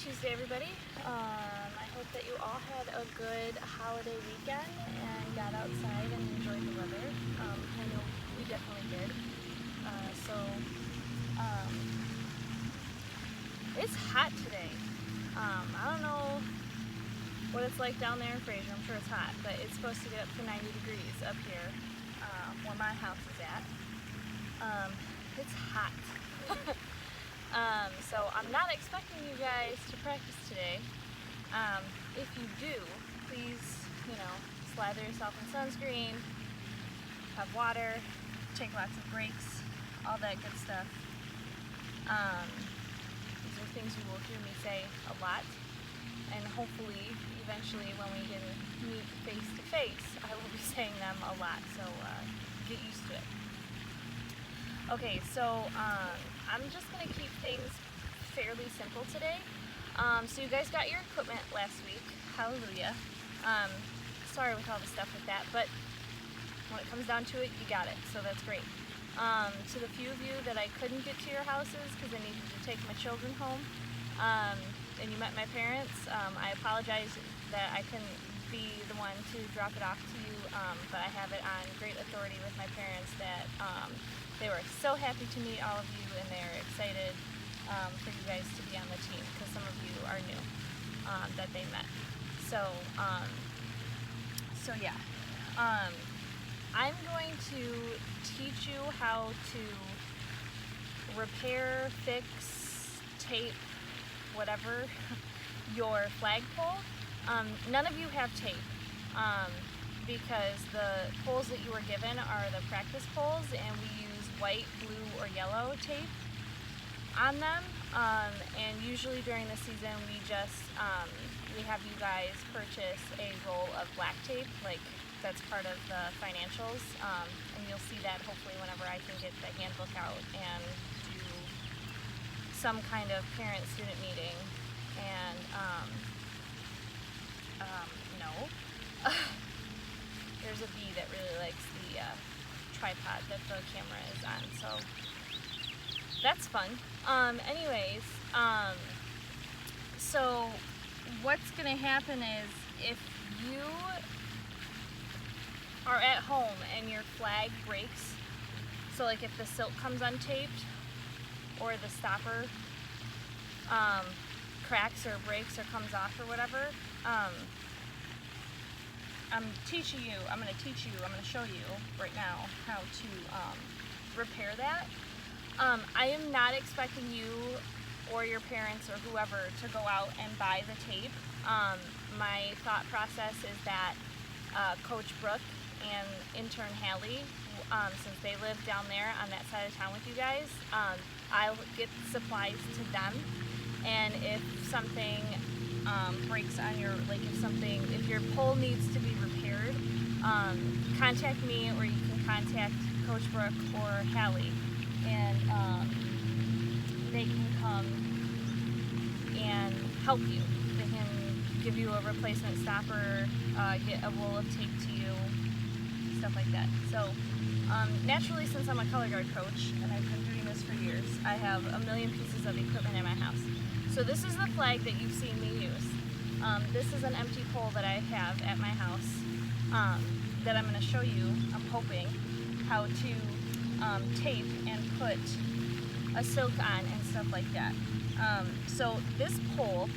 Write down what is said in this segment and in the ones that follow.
Tuesday, everybody. I hope that you all had a good holiday weekend and got outside and enjoyed the weather. I know we definitely did. So it's hot today. I don't know what it's like down there in Fraser. I'm sure it's hot, but it's supposed to get up to 90 degrees up here where my house is at. It's hot. So I'm not expecting you guys to practice today. If you do, please, slather yourself in sunscreen, have water, take lots of breaks, all that good stuff. These are things you will hear me say a lot, and hopefully, eventually, when we can meet face to face, I will be saying them a lot, so get used to it. Okay, so I'm just going to keep things fairly simple today. So you guys got your equipment last week. Hallelujah. Sorry with all the stuff with that, but when it comes down to it, you got it, so that's great. To the few of you that I couldn't get to your houses because I needed to take my children home, and you met my parents, I apologize that I couldn't be the one to drop it off to you, but I have it on great authority with my parents that they were so happy to meet all of you, and they're excited for you guys to be on the team because some of you are new that they met. So yeah. I'm going to teach you how to repair, fix, tape, whatever, your flagpole. None of you have tape because the poles that you were given are the practice poles, and we use white, blue, or yellow tape on them. And usually during the season, we just we have you guys purchase a roll of black tape, like that's part of the financials, and you'll see that hopefully whenever I can get the handbook out and do some kind of parent-student meeting. And no, there's a bee that really likes the tripod that the camera is on, so that's fun. Anyways, so what's gonna happen is if you are at home and your flag breaks, so like if the silk comes untaped or the stopper cracks or breaks or comes off or whatever, I'm going to teach you right now how to repair that. I am not expecting you or your parents or whoever to go out and buy the tape. My thought process is that Coach Brooke and intern Hallie, since they live down there on that side of town with you guys, I'll get supplies to them, and if something breaks on your, if your pole needs to be repaired, contact me, or you can contact Coach Brooke or Hallie, and they can come and help you. They can give you a replacement stopper, get a roll of tape to you, stuff like that. So naturally, since I'm a color guard coach and I've been doing this for years, I have a million pieces of equipment in my house. So this is the flag that you've seen me use. This is an empty pole that I have at my house that I'm going to show you, I'm hoping, how to tape and put a silk on and stuff like that. So this pole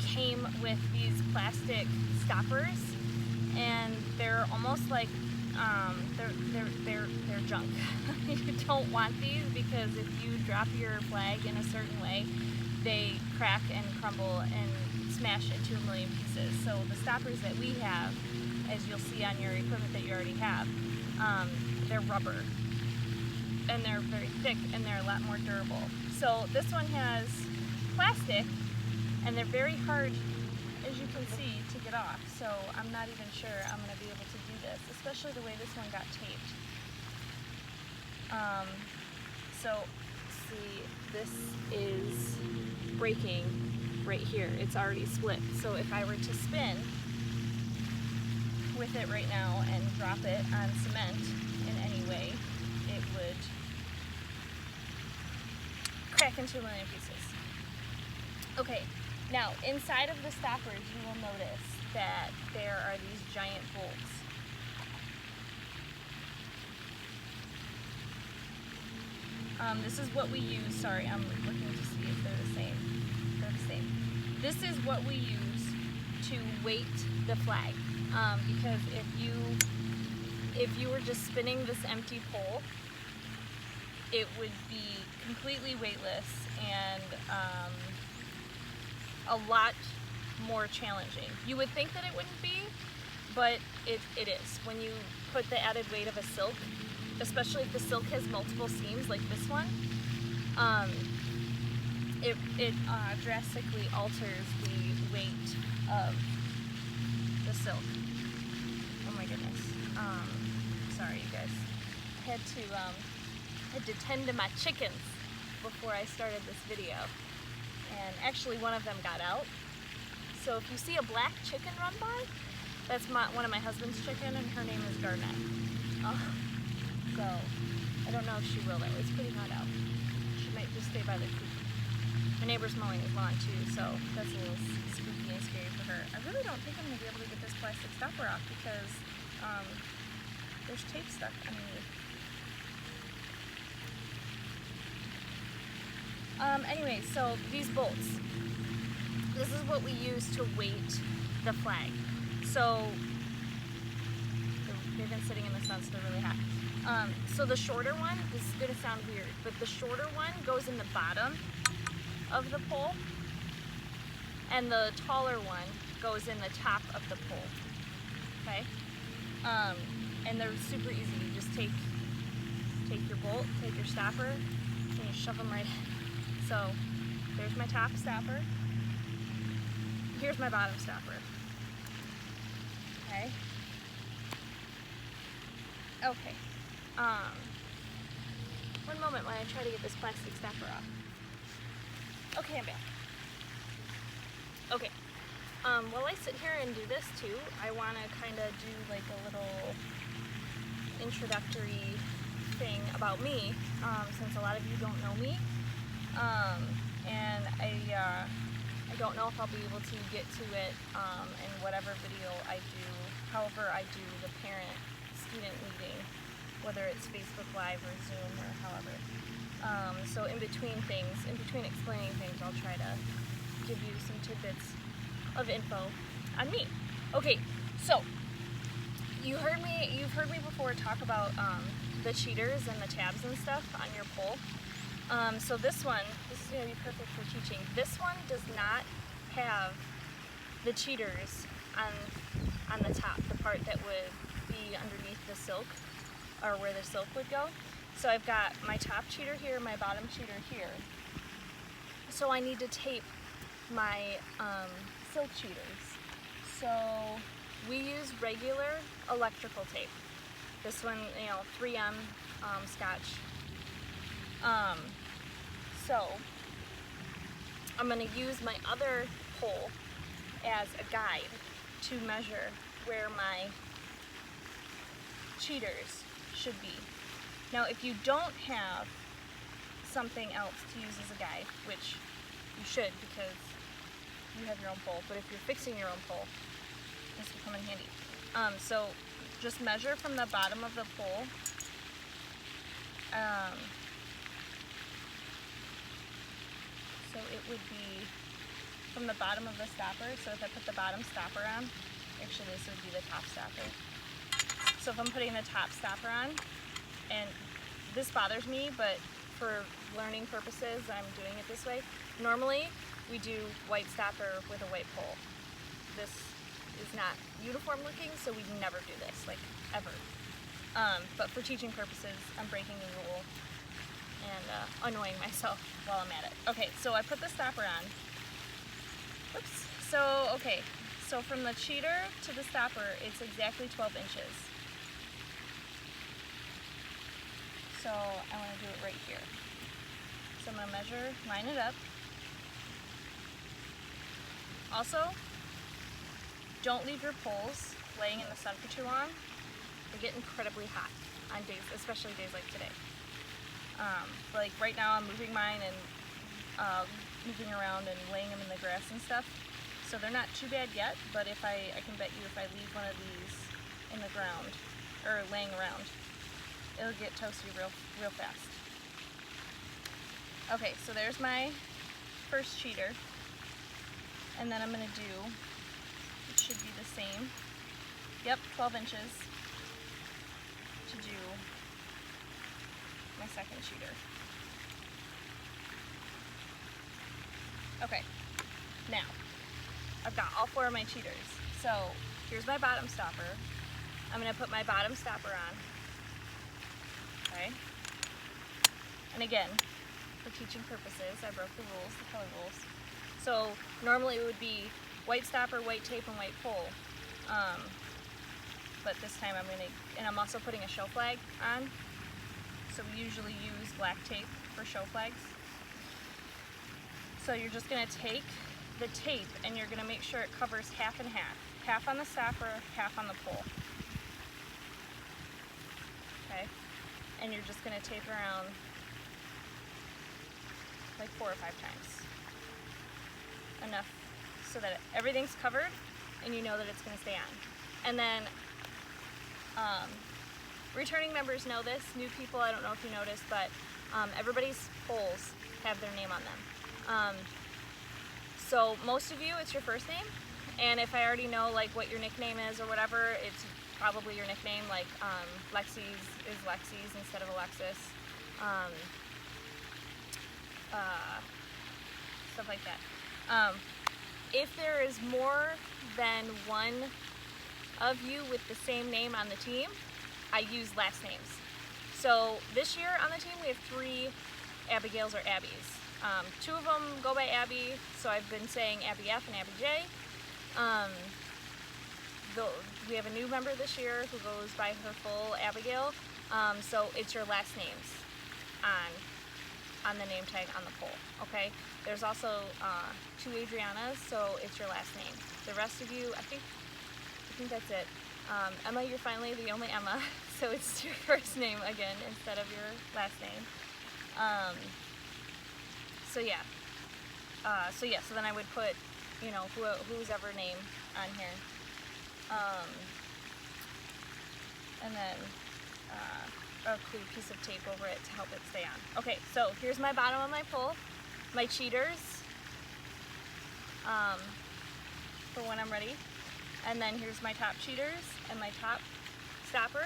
came with these plastic stoppers, and they're almost like they're junk. You don't want these because if you drop your flag in a certain way, they crack and crumble and smash into a million pieces. So the stoppers that we have, as you'll see on your equipment that you already have, they're rubber, and they're very thick, and they're a lot more durable. So this one has plastic, and they're very hard, as you can see, to get off. So I'm not even sure I'm going to be able to do this, especially the way this one got taped. So see, this is breaking right here. It's already split. So if I were to spin with it right now and drop it on cement in any way, it would crack into a million pieces. Okay, now inside of the stoppers you will notice that there are these giant bolts. This is what we use. Sorry, I'm looking to see if they're the same. They're the same. This is what we use to weight the flag. Because if you were just spinning this empty pole, it would be completely weightless and a lot more challenging. You would think that it wouldn't be, but it is. When you put the added weight of a silk, especially if the silk has multiple seams like this one, it drastically alters the weight of the silk. Oh my goodness. Sorry you guys. I had to tend to my chickens before I started this video. And actually one of them got out. So if you see a black chicken run by, that's one of my husband's chicken, and her name is Garnet. So I don't know if she will though. It's pretty hot out. She might just stay by the coop. My neighbor's mowing his lawn too, so that's a little spooky and scary for her. I really don't think I'm going to be able to get this plastic stopper off because there's tape stuck underneath. Anyway, so these bolts. This is what we use to weight the flag. So they've been sitting in the sun, so they're really hot. So the shorter one, this is going to sound weird, but the shorter one goes in the bottom of the pole, and the taller one goes in the top of the pole. Okay? And they're super easy. You just take your bolt, take your stopper, and you shove them right in. So there's my top stopper. Here's my bottom stopper. Okay? Okay. One moment while I try to get this plastic stopper off. Okay, I'm back. Okay. While I sit here and do this too, I want to kind of do like a little introductory thing about me, since a lot of you don't know me. And I don't know if I'll be able to get to it in whatever video I do, however I do the parent-student meeting, whether it's Facebook Live or Zoom or however. So in between explaining things, I'll try to give you some tidbits of info on me. Okay, so you've heard me before talk about the cheaters and the tabs and stuff on your pole. So this is going to be perfect for teaching. This one does not have the cheaters on the top, the part that would be underneath the silk, or where the silk would go. So I've got my top cheater here, my bottom cheater here. So I need to tape my silk cheaters. So we use regular electrical tape. This one, 3M Scotch. So I'm going to use my other pole as a guide to measure where my cheaters should be. Now if you don't have something else to use as a guide, which you should because you have your own pole, but if you're fixing your own pole, this will come in handy. So just measure from the bottom of the pole. So it would be from the bottom of the stopper. So if I put the bottom stopper on, actually this would be the top stopper. So if I'm putting the top stopper on, and this bothers me, but for learning purposes, I'm doing it this way. Normally, we do white stopper with a white pole. This is not uniform looking, so we never do this, like, ever. But for teaching purposes, I'm breaking the rule and annoying myself while I'm at it. Okay, so I put the stopper on. Whoops. So, okay, so from the cheater to the stopper, it's exactly 12 inches. So I want to do it right here. So I'm going to measure, line it up. Also, don't leave your poles laying in the sun for too long. They get incredibly hot on days, especially days like today. Like right now I'm moving mine and moving around and laying them in the grass and stuff. So they're not too bad yet, but if I can bet you if I leave one of these in the ground, or laying around, it'll get toasty real fast. Okay, so there's my first cheater. And then I'm gonna do, it should be the same. Yep, 12 inches to do my second cheater. Okay, now I've got all 4 of my cheaters. So here's my bottom stopper. I'm gonna put my bottom stopper on. Okay. And again, for teaching purposes, I broke the rules, the color rules. So normally it would be white stopper, white tape, and white pole. But this time I'm also putting a show flag on. So we usually use black tape for show flags. So you're just gonna take the tape and you're gonna make sure it covers half and half. Half on the stopper, half on the pole. Okay? And you're just gonna tape around like 4 or 5 times. Enough so that everything's covered and you know that it's gonna stay on. And then returning members know this, new people, I don't know if you noticed, but everybody's poles have their name on them. So most of you, it's your first name, and if I already know like what your nickname is or whatever, it's probably your nickname, like Lexi's is Lexi's instead of Alexis, stuff like that. If there is more than one of you with the same name on the team, I use last names. So this year on the team we have 3 Abigails or Abbies. 2 of them go by Abby, so I've been saying Abby F and Abby J. We have a new member this year who goes by her full Abigail, so it's your last names on the name tag on the pole, okay? There's also 2 Adrianas, so it's your last name. The rest of you, I think that's it. Emma, you're finally the only Emma, so it's your first name again instead of your last name. So then I would put, you know, whose ever name on here. And then a clear piece of tape over it to help it stay on. Okay, so here's my bottom of my pole, my cheaters, for when I'm ready. And then here's my top cheaters and my top stopper.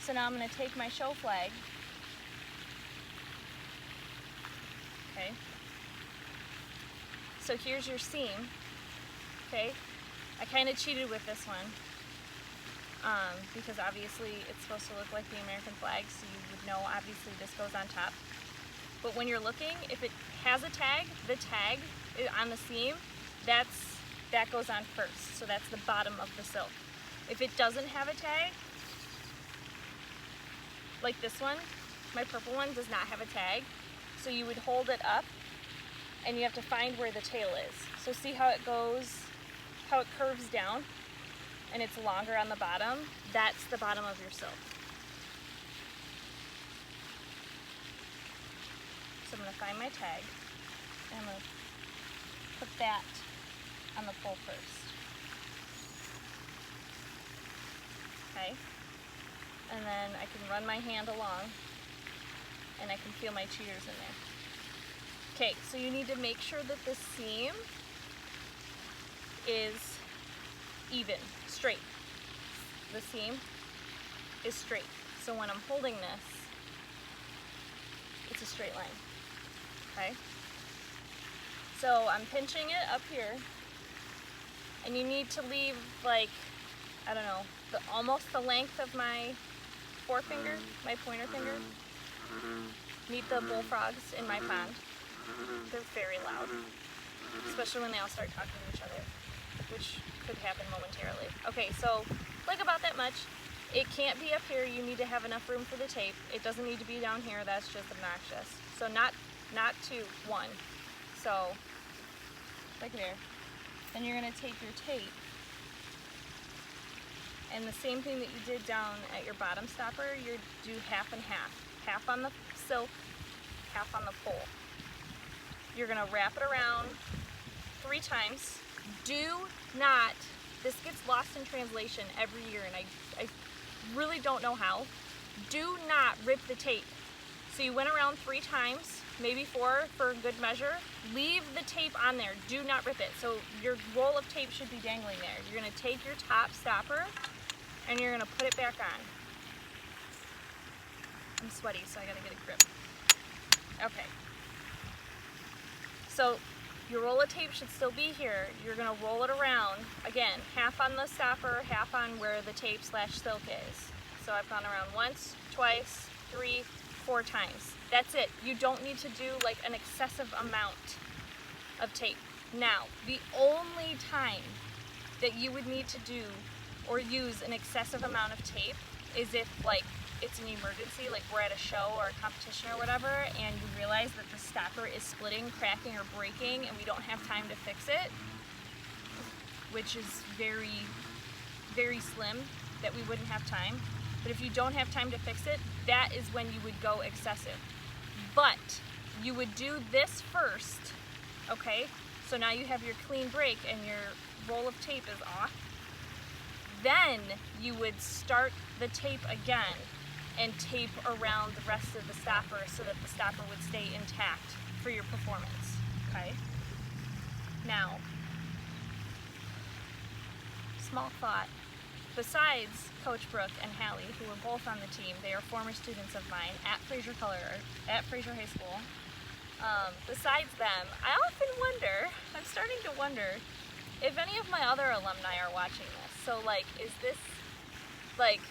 So now I'm going to take my show flag. Okay. So here's your seam. Okay. I kind of cheated with this one because obviously it's supposed to look like the American flag, so you would know obviously this goes on top. But when you're looking, if it has a tag, the tag on the seam, that goes on first. So that's the bottom of the silk. If it doesn't have a tag, like this one, my purple one does not have a tag, so you would hold it up and you have to find where the tail is. So see how it goes, how it curves down and it's longer on the bottom? That's the bottom of your silk. So I'm going to find my tag and I'm going to put that on the pole first. Okay, and then I can run my hand along and I can feel my cheaters in there. Okay, so you need to make sure that the seam is even, straight. The seam is straight. So when I'm holding this, it's a straight line. Okay? So I'm pinching it up here, and you need to leave like, I don't know, almost the length of my forefinger, my pointer finger. Meet the bullfrogs in my pond. They're very loud, especially when they all start talking to each other, which could happen momentarily. Okay, so like about that much. It can't be up here. You need to have enough room for the tape. It doesn't need to be down here. That's just obnoxious. So not 2, 1. So like there. Then you're going to take your tape and the same thing that you did down at your bottom stopper, you do half and half. Half on the silk, half on the pole. you're gonna wrap it around 3 times. Do not, this gets lost in translation every year, and I really don't know how. Do not rip the tape. So you went around 3 times, maybe 4 for good measure. Leave the tape on there. Do not rip it. So your roll of tape should be dangling there. You're gonna take your top stopper and you're gonna put it back on. I'm sweaty, so I gotta get a grip. Okay. So your roll of tape should still be here. You're gonna roll it around. Again, half on the stopper, half on where the tape / silk is. So I've gone around once, twice, 3, 4 times. That's it. You don't need to do like an excessive amount of tape. Now, the only time that you would need to do or use an excessive amount of tape is if like it's an emergency, like we're at a show or a competition or whatever, and you realize that the stopper is splitting, cracking, or breaking, and we don't have time to fix it, which is very, very slim that we wouldn't have time. But if you don't have time to fix it, that is when you would go excessive. But you would do this first, okay? So now you have your clean break and your roll of tape is off. Then you would start the tape again and tape around the rest of the stopper so that the stopper would stay intact for your performance, okay? Now, small thought. Besides Coach Brooke and Hallie, who were both on the team, they are former students of mine at Fraser High School. Besides them, I often wonder, I'm starting to wonder, if any of my other alumni are watching this. So like, is this, like,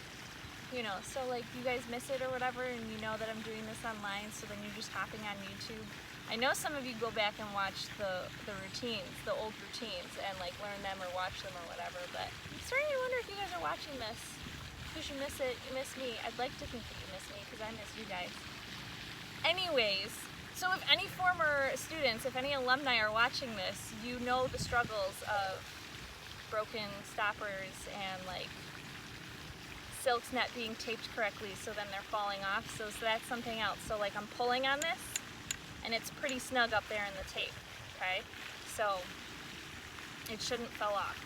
you know, so like you guys miss it or whatever, and you know that I'm doing this online, so then you're just hopping on YouTube. I know some of you go back and watch the routines, the old routines, and like learn them or watch them or whatever, but I'm starting to wonder if you guys are watching this. Because you miss it, you miss me. I'd like to think that you miss me, because I miss you guys. Anyways, so if any former students, if any alumni are watching this, you know the struggles of broken stoppers and like silk's net being taped correctly, so then they're falling off. So that's something else. So like I'm pulling on this, and it's pretty snug up there in the tape, okay? So it shouldn't fall off.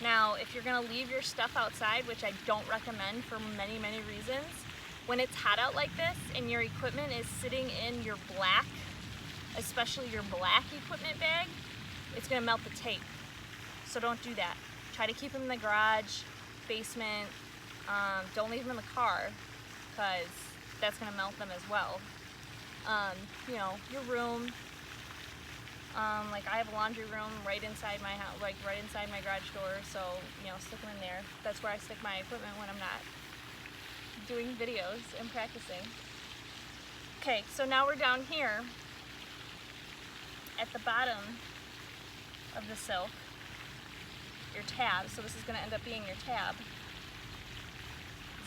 Now, if you're gonna leave your stuff outside, which I don't recommend for many, many reasons, when it's hot out like this and your equipment is sitting in your black, especially your black equipment bag, it's gonna melt the tape. So don't do that. Try to keep them in the garage, basement. Don't leave them in the car, because that's gonna melt them as well. You know, your room. Like I have a laundry room right inside my house, like right inside my garage door, so, you know, stick them in there. That's where I stick my equipment when I'm not doing videos and practicing. Okay, so now we're down here at the bottom of the silk, your tab, so this is going to end up being your tab.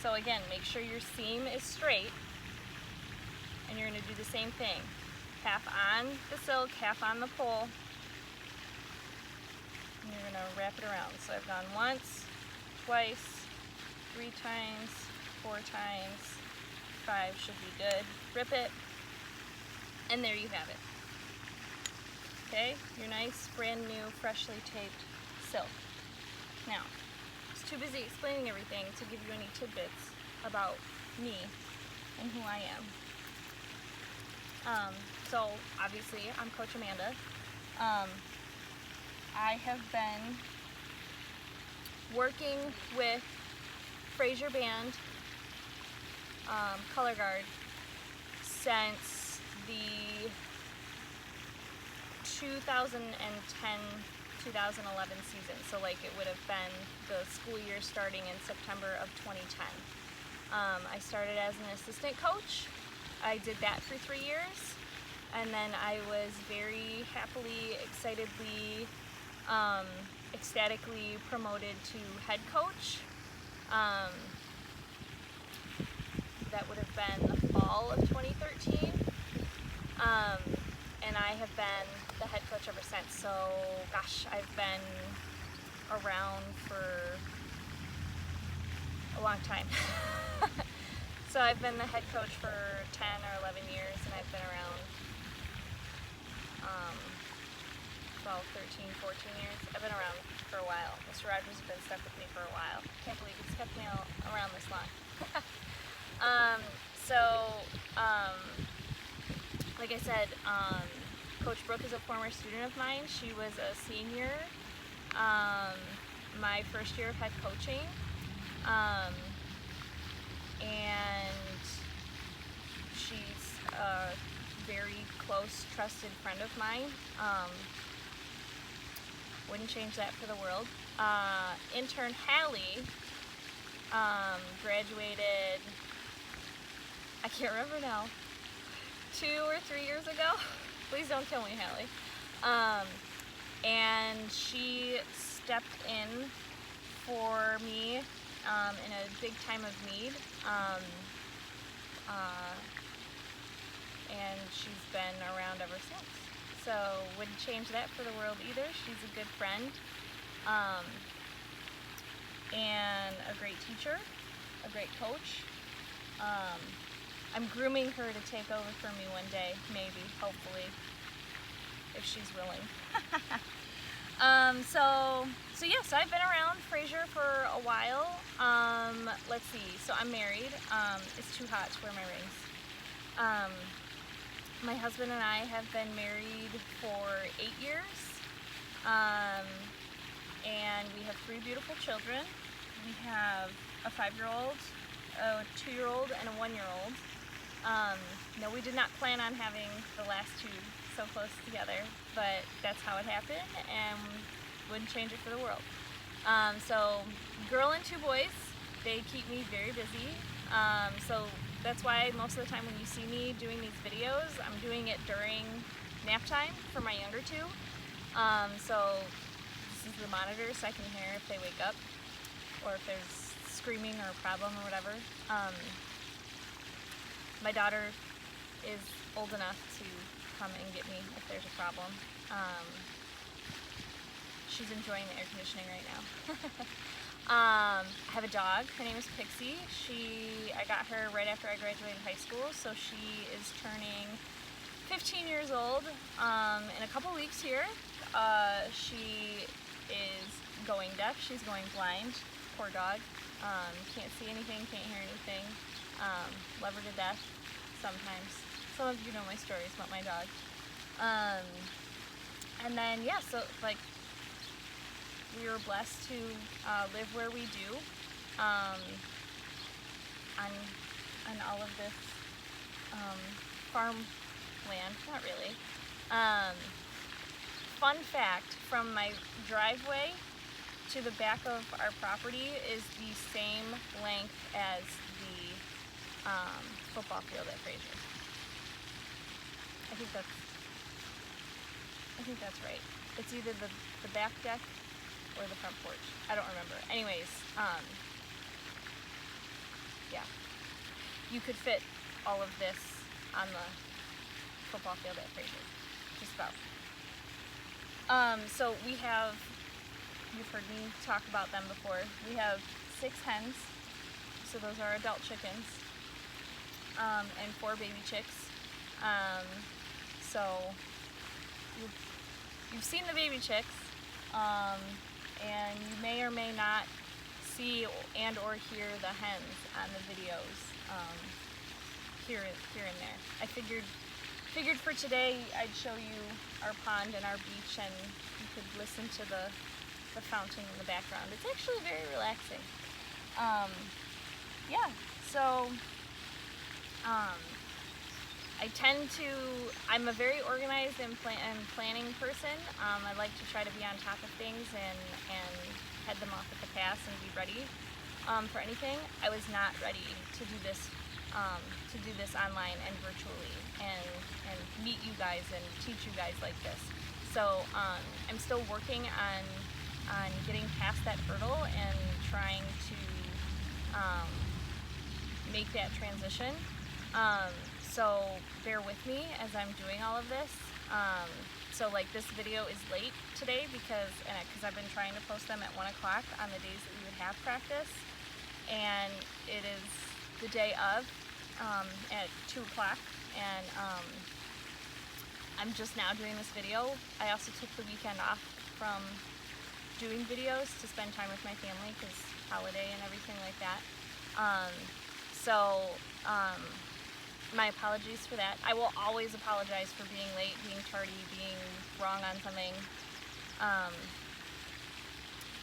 So again, make sure your seam is straight, and you're going to do the same thing. Half on the silk, half on the pole, and you're going to wrap it around. So I've gone once, twice, 3 times, 4 times, 5 should be good. Rip it, and there you have it. Okay, your nice, brand new, freshly taped silk. Now, I was too busy explaining everything to give you any tidbits about me and who I am. So, obviously, I'm Coach Amanda. I have been working with Fraser Band Color Guard since the 2010-2011 season. So like it would have been the school year starting in September of 2010. I started as an assistant coach. I did that for 3 years, and then I was very happily, excitedly, ecstatically promoted to head coach. That would have been the fall of 2013. And I have been the head coach ever since. So, gosh, I've been around for a long time. So I've been the head coach for 10 or 11 years, and I've been 12, 13, 14 years. I've been around for a while. Mr. Rogers has been stuck with me for a while. Can't believe he's kept me around this long. Like I said, Coach Brooke is a former student of mine. She was a senior my first year of head coaching. And she's a very close, trusted friend of mine. Wouldn't change that for the world. Intern Hallie graduated, I can't remember now, 2 or 3 years ago. Please don't kill me, Hallie. And she stepped in for me in a big time of need. And she's been around ever since. So wouldn't change that for the world either. She's a good friend, and a great teacher, a great coach. I'm grooming her to take over for me one day, maybe, hopefully, if she's willing. So yes, I've been around Fraser for a while. Let's see, so I'm married. It's too hot to wear my rings. My husband and I have been married for 8 years, and we have 3 beautiful children. We have a 5-year-old, a 2-year-old, and a 1-year-old. No, we did not plan on having the last 2 so close together, but that's how it happened, and wouldn't change it for the world. So, girl and 2 boys, they keep me very busy. So that's why most of the time when you see me doing these videos, I'm doing it during nap time for my younger 2. So this is the monitor, so I can hear if they wake up or if there's screaming or a problem or whatever. My daughter is old enough to come and get me if there's a problem. She's enjoying the air conditioning right now. I have a dog. Her name is Pixie. I got her right after I graduated high school, so she is turning 15 years old in a couple weeks here. She is going deaf. She's going blind. Poor dog. Can't see anything, can't hear anything. Love her to death sometimes. Some of you know my stories about my dog. And then, yeah, so, like, we were blessed to live where we do on all of this farmland. Not really. Fun fact, from my driveway to the back of our property is the same length as the football field at Fraser. I think that's right. It's either the back deck or the front porch. I don't remember. Anyways, yeah. You could fit all of this on the football field at Fraser. Just about. So we have, you've heard me talk about them before. We have 6 hens. So those are adult chickens. And 4 baby chicks. So you've seen the baby chicks. And you may or may not see and or hear the hens on the videos here and there. I figured for today I'd show you our pond and our beach, and you could listen to the fountain in the background. It's actually very relaxing. Yeah, so I'm a very organized and planning person. I like to try to be on top of things and head them off at the pass and be ready for anything. I was not ready to do this online and virtually and meet you guys and teach you guys like this. So I'm still working on getting past that hurdle and trying to make that transition. So bear with me as I'm doing all of this. So like this video is late today because I've been trying to post them at 1 o'clock on the days that we would have practice, and it is the day of at 2 o'clock, and I'm just now doing this video. I also took the weekend off from doing videos to spend time with my family because holiday and everything like that. My apologies for that. I will always apologize for being late, being tardy, being wrong on something.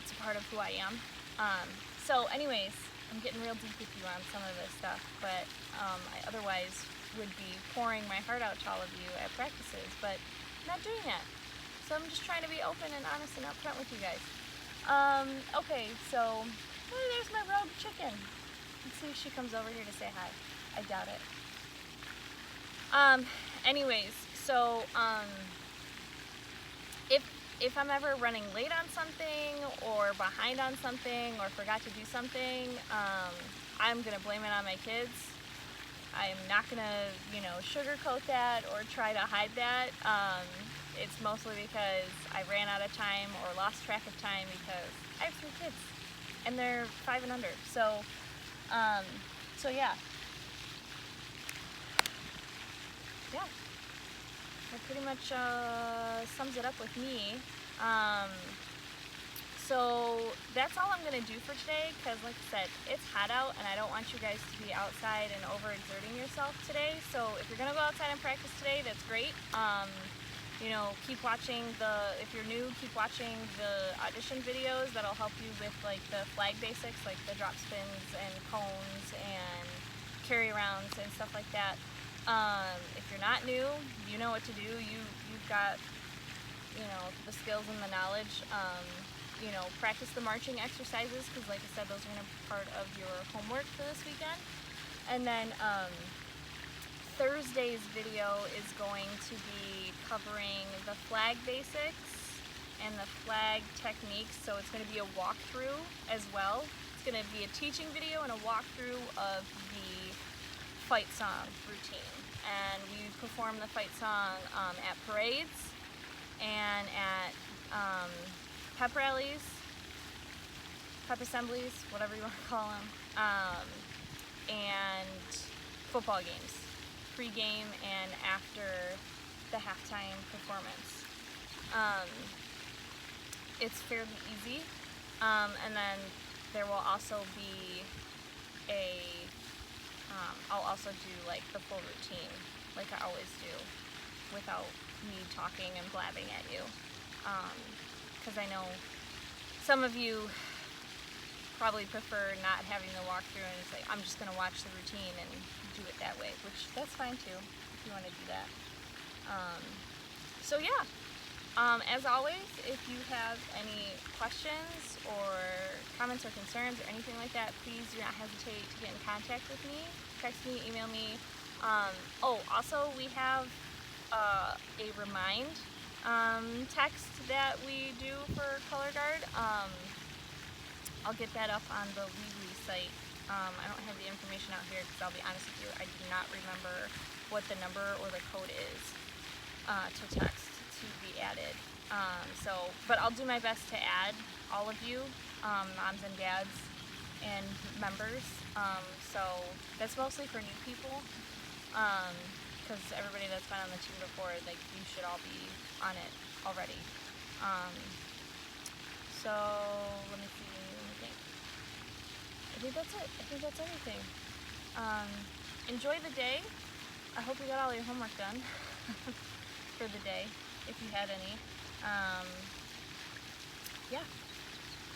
It's a part of who I am. So anyways, I'm getting real deep with you on some of this stuff, but I otherwise would be pouring my heart out to all of you at practices, but I'm not doing that. So I'm just trying to be open and honest and upfront with you guys. Okay, so there's my rogue chicken. Let's see if she comes over here to say hi. I doubt it. Anyways, so if I'm ever running late on something or behind on something or forgot to do something, I'm gonna blame it on my kids. I'm not gonna, sugarcoat that or try to hide that. It's mostly because I ran out of time or lost track of time because I have 3 kids and they're 5 and under. So yeah. Yeah. That pretty much sums it up with me. So that's all I'm going to do for today because, like I said, it's hot out and I don't want you guys to be outside and overexerting yourself today. So if you're going to go outside and practice today, that's great. Keep watching if you're new, keep watching the audition videos. That'll help you with like the flag basics, like the drop spins and cones and carry arounds and stuff like that. If you're not new, you know what to do. You've got, the skills and the knowledge. Practice the marching exercises because, like I said, those are going to be part of your homework for this weekend. And then Thursday's video is going to be covering the flag basics and the flag techniques. So it's going to be a walkthrough as well. It's going to be a teaching video and a walkthrough of the fight song routine. And we perform the fight song at parades and at pep rallies, pep assemblies, whatever you want to call them, and football games, pre-game and after the halftime performance. It's fairly easy, and then there will also be I'll also do like the full routine, like I always do, without me talking and blabbing at you. Because I know some of you probably prefer not having the walkthrough and it's like, I'm just going to watch the routine and do it that way, which that's fine too, if you want to do that. So yeah, as always, if you have any questions or comments or concerns or anything like that, please do not hesitate to get in contact with me. Text me, email me. Also we have a remind text that we do for Color Guard. I'll get that up on the Weebly site. I don't have the information out here because I'll be honest with you, I do not remember what the number or the code is to text to be added. But I'll do my best to add all of you, moms and dads and members. So that's mostly for new people. Because everybody that's been on the team before, like, you should all be on it already. So let me see. I think that's it. I think that's everything. Enjoy the day. I hope you got all your homework done for the day, if you had any. Yeah.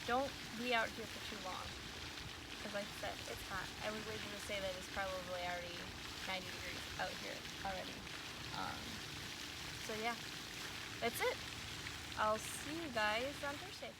Don't be out here for too long. Because like I said, it's hot. I would wager to say that it's probably already 90 degrees out here already. So yeah, that's it. I'll see you guys on Thursday.